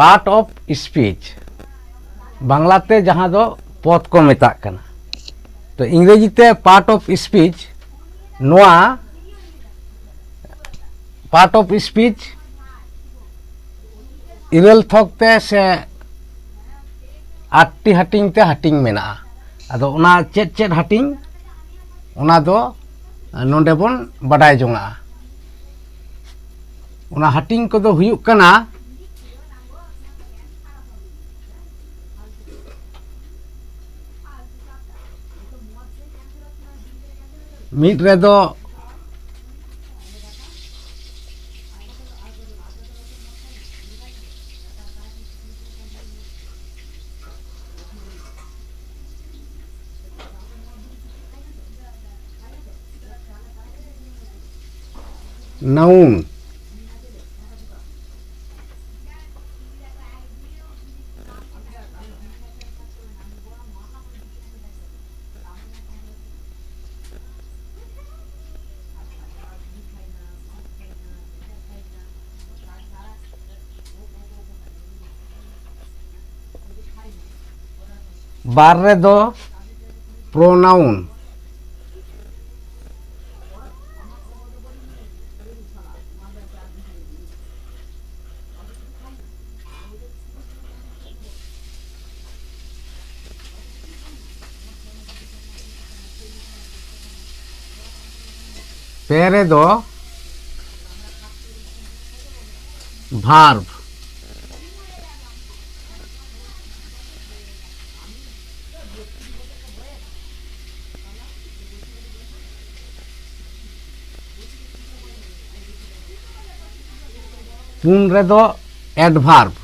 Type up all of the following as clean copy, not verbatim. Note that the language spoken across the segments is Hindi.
पार्ट ऑफ स्पीच बांग्लाते जहाँ दो पद को मेता कना तो इंग्रेजीते पार्ट ऑफ स्पीच नोआ पार्ट ऑफ स्पीच इरल थकते से 8टी हाटिंग ते हाटिंग मेना आदो उना चेत चेत हाटिंग उना दो नोंडे बोन बाडाय जोंगा उना हाटिंग को दो हुयुक कना मिड रे दो नाउन बार रे दो प्रोनाउन पेरे दो भार्ब पुन रे दो एडभार्ब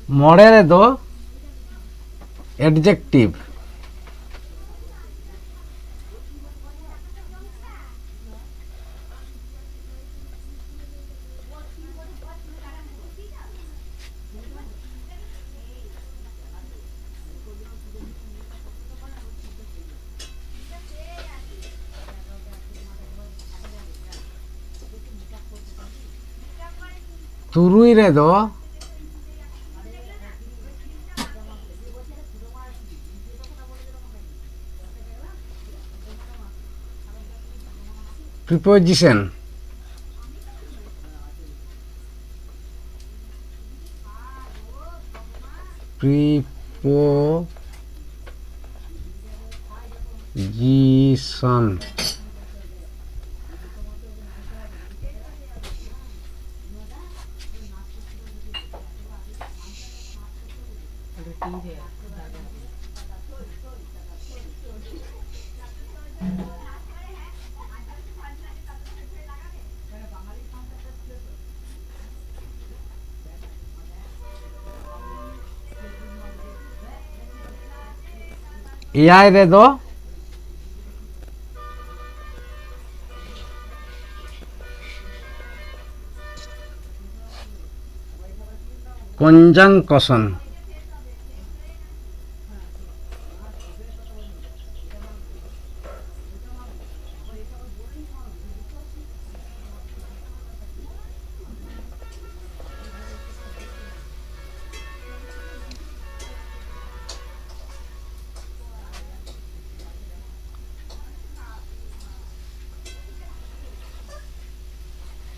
मोड़े रे दो एडजेक्टिव तुरुई रे दो प्रीपोजिशन प्रीपोजिशन एआई रे दो कंजंक्शन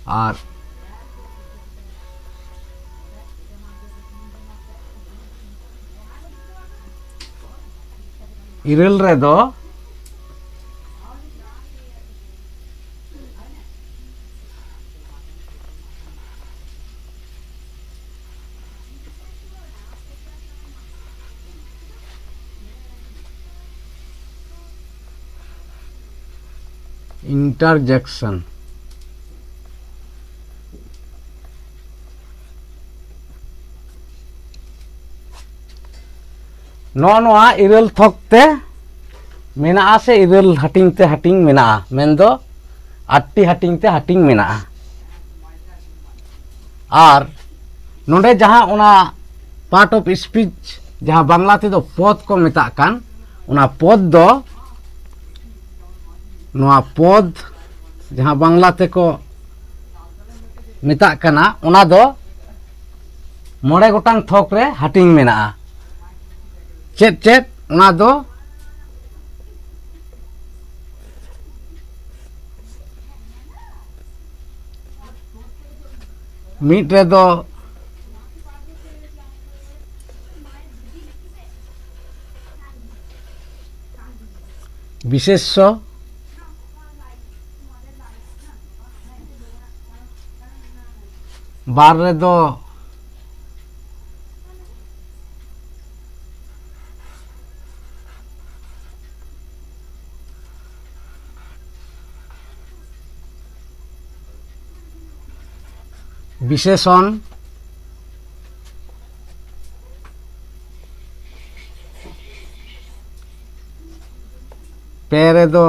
और इरल रे दो इंटरजेक्शन नोआ इरल थकते मेना से इरल हटिंग ते हटिंग मेना मेंदो 8टी हटिंग ते हटिंग मेना और नोडे जहां उना पार्ट ऑफ स्पीच जहां बांग्ला ते दो पद को मेता कान उना पद दो नोआ पद जहां बांग्ला ते को मेता काना उना दो मोड़े गोटांग थोक रे हटिंग मेना चेत चेत उना दो मीट रे दो विशेष्य बार रे दो विशेषण पेरे दो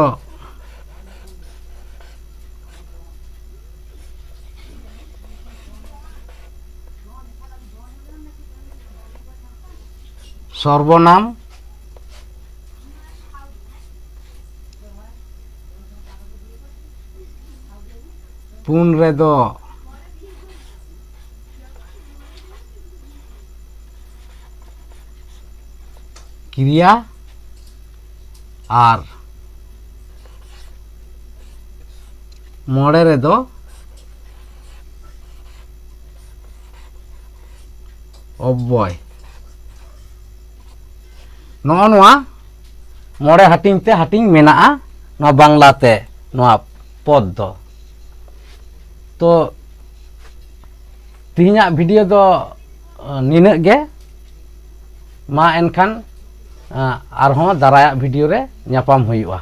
सर्वनाम पुन रे दो क्रिया और मोड़े रे दो अव्यय नोआ मोड़े हटिंग ते हटिंग मेना ना बांग्ला ते नोआ पद दो तो तिहिना वीडियो दो निना गे मा एनखान आरहों दाराया वीडियो रे ᱧᱟᱯᱟᱢ हुयुआ।